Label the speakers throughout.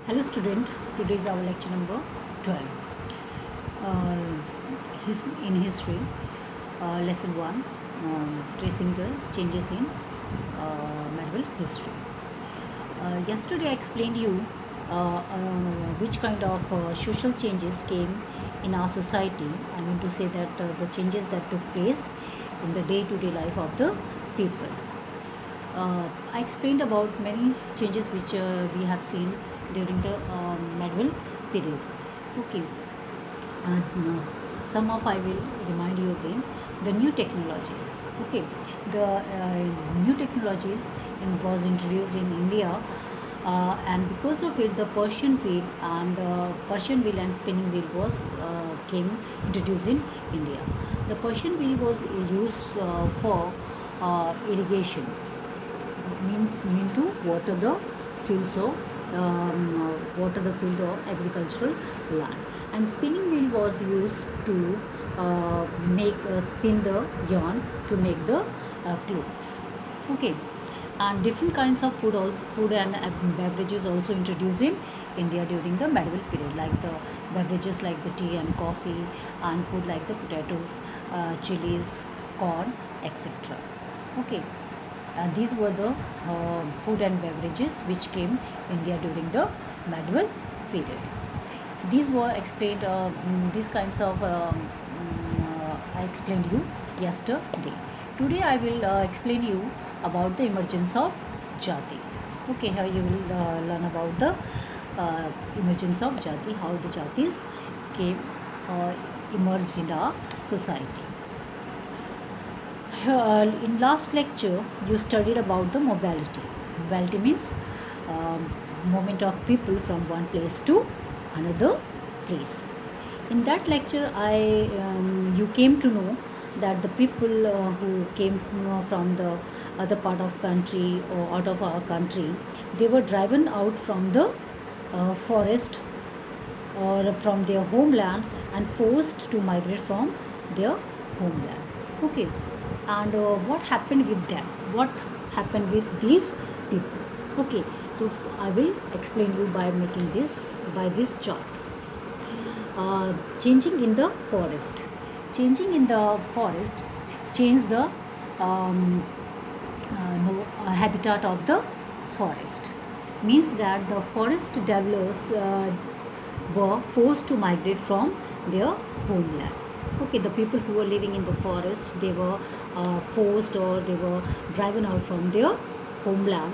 Speaker 1: Hello student, today is our lecture number 12. Uh, in history, lesson 1, tracing the changes in medieval history. Yesterday I explained you which kind of social changes came in our society. I mean to say that the changes that took place in the day-to-day life of the people. I explained about many changes which we have seen during the medieval period. Okay, no, some of I will remind you again the new technologies. Okay, the new technologies was introduced in India, and because of it, the Persian wheel and spinning wheel was came introduced in India. The Persian wheel was used for irrigation, mean to water the fields of water the field of agricultural land, and spinning wheel was used to make spin the yarn to make the clothes. Okay, and different kinds of food and beverages also introduced in India during the medieval period, like the beverages like the tea and coffee, and food like the potatoes, chilies, corn, etc. Okay, these were the food and beverages which came India during the medieval period. These were explained. These kinds of I explained you yesterday. Today I will explain you about the emergence of jatis. Okay, here you will learn about the emergence of jati, how the jatis came emerged in our society. In last lecture you studied about the mobility. Mobility means movement of people from one place to another place. In that lecture you came to know that the people who came from the other part of country or out of our country, they were driven out from the forest or from their homeland and forced to migrate from their homeland. Okay, and what happened with them, what happened with these people? Okay, so I will explain you by making this chart. Changing in the forest, change the habitat of the forest, means that the forest dwellers were forced to migrate from their homeland. Okay, the people who were living in the forest, they were forced or they were driven out from their homeland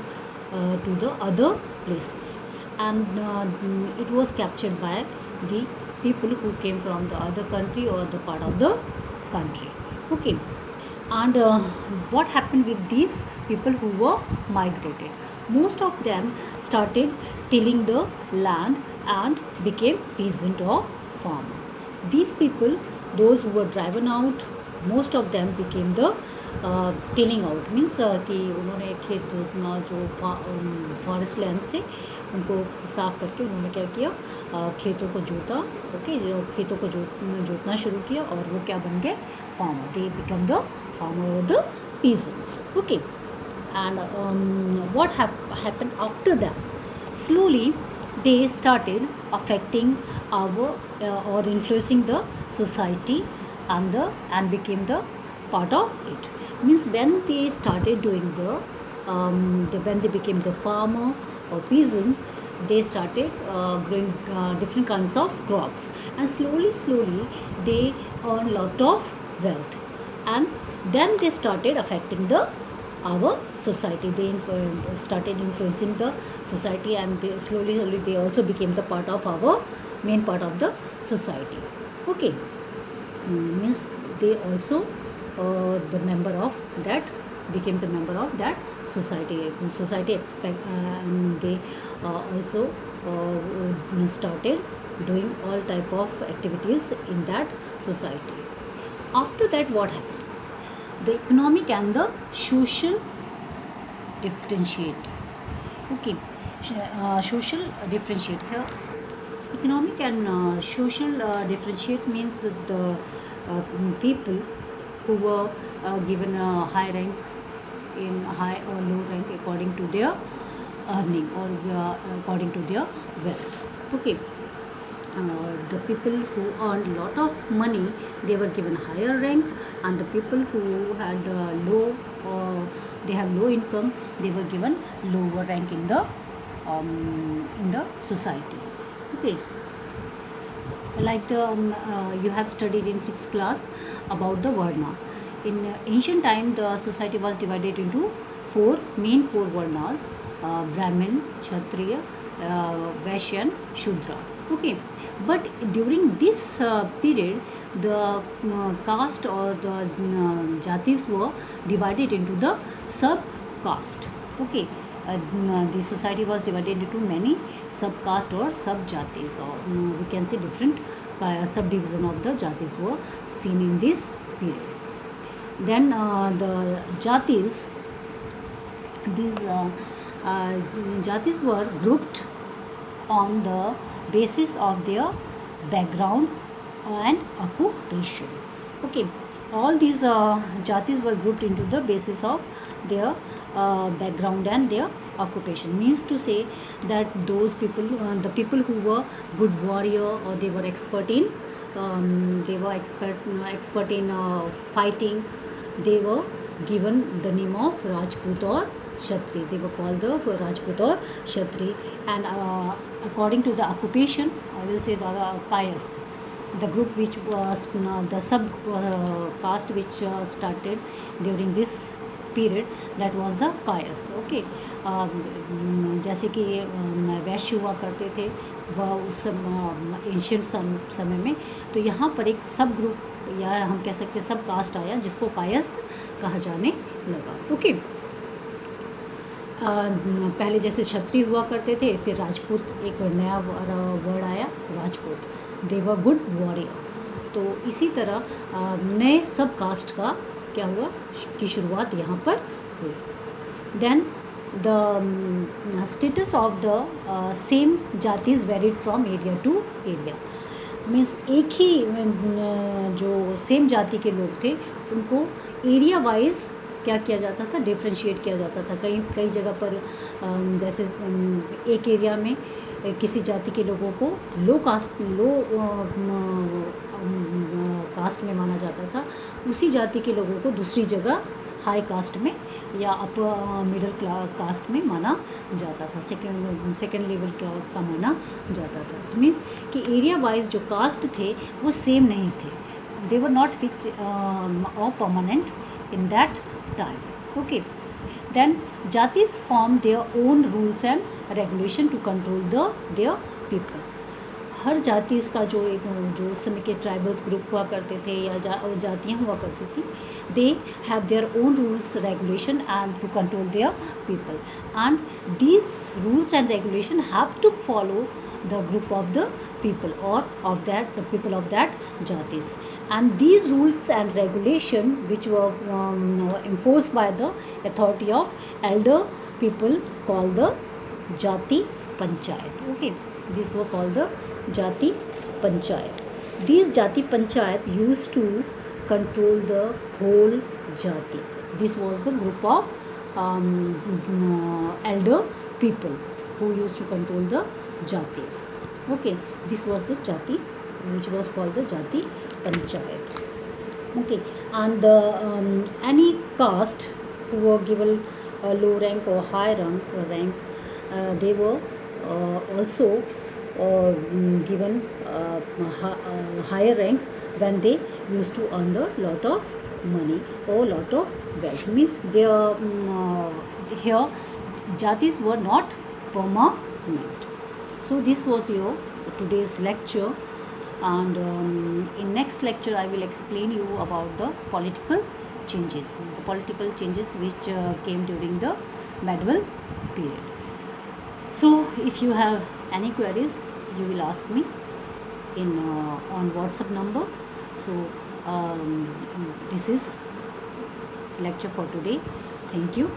Speaker 1: to the other places, and it was captured by the people who came from the other country or the part of the country. Okay, and what happened with these people who were migrated? Most of them started tilling the land and became peasant or farmer. These people, those who were driven out, most of them became the tilling out means कि उन्होंने खेत जोतना जो forest land से उनको साफ़ करके उन्होंने क्या किया, खेतों को जोता. ओके, जो खेतों को जोतना शुरू किया और वो क्या बन गए, farmer. They become the farmer और the peasants. Okay, and what happened after that? Slowly they started affecting our or influencing the society and became the part of it. Means when they started doing when they became the farmer or peasant, they started growing different kinds of crops, and slowly they earned lot of wealth, and then they started affecting our society. They started influencing the society, and they slowly they also became the part of our main part of the society. Okay, means they also the member of that became the member of that society expect, and they also started doing all type of activities in that society. After that, what happened? The economic and the social differentiate. Okay, social differentiate here. Economic and social differentiate means that the people who were given a high rank in high or low rank according to their earning or according to their wealth. Okay. The people who earned lot of money, they were given higher rank, and the people who had low or they have low income, they were given lower rank in the society. Okay. Like you have studied in 6th class about the varna. In ancient time, the society was divided into four varnas: Brahmin, Kshatriya, Vaishya, and Shudra. Okay, but during this period, the caste or the jatis were divided into the sub caste. Okay, the society was divided into many subcaste or sub-jatis, or we can say different subdivision of the jatis were seen in this period. Then the jatis, these jatis were grouped on the basis of their background and occupation. Okay, all these jatis were grouped into the basis of their background and their occupation. Means to say that those people, the people who were good warrior, or they were expert in fighting, they were given the name of Rajput or Kshatri. They were called the Rajput or Kshatri. And according to the occupation, I will say the Kayasth, the group which was the sub caste which started during this period, that was the Kayastha. Okay, जैसे कि वैश्य हुआ करते थे वह उस Asian समय में, तो यहाँ पर एक सब ग्रुप या हम कह सकते हैं सब कास्ट आया जिसको कायस्थ कहा जाने लगा. ओके, पहले जैसे क्षत्रिय हुआ करते थे, फिर राजपूत एक नया वर्ड आया राजपूत, दे वर गुड वॉरियर. तो इसी तरह नए सब कास्ट का क्या हुआ की शुरुआत यहाँ पर हुई. Then the status of the same jatis varied from area to area. Means एक ही जो सेम जाति के लोग थे उनको एरिया वाइज क्या किया जाता था, डिफ्रेंशिएट किया जाता था. कई जगह पर जैसे एक एरिया में किसी जाति के लोगों को लो कास्ट कास्ट में माना जाता था, उसी जाति के लोगों को दूसरी जगह हाई कास्ट में या अपर मिडिल कास्ट में माना जाता था, सेकेंड लेवल का माना जाता था. मीन्स कि एरिया वाइज जो कास्ट थे वो सेम नहीं थे, दे वर नॉट फिक्स्ड और permanent in that time. Okay, then jatis form their own rules and regulation to control their people. हर जाति का जो उस समय के ट्राइबल्स ग्रुप हुआ करते थे या जातियाँ हुआ करती थी, they have their own rules regulation and to control their people, and these rules and regulation have to follow the group of the people or of that the people of that jatis. And these rules and regulation which were enforced by the authority of elder people called the jati panchayat. Okay, these were called the jati panchayat. These jati panchayat used to control the whole jati. This was the group of elder people who used to control the jatis. Okay, this was the jati which was called the jati panchayat. Okay, and any caste who were given a low rank or high rank, they were also given higher rank when they used to earn a lot of money or lot of wealth. Means their here jatis were not permanent. So this was your today's lecture, and in next lecture I will explain you about the political changes which came during the medieval period. So if you have any queries, you will ask me in on WhatsApp number. So this is lecture for today. Thank you.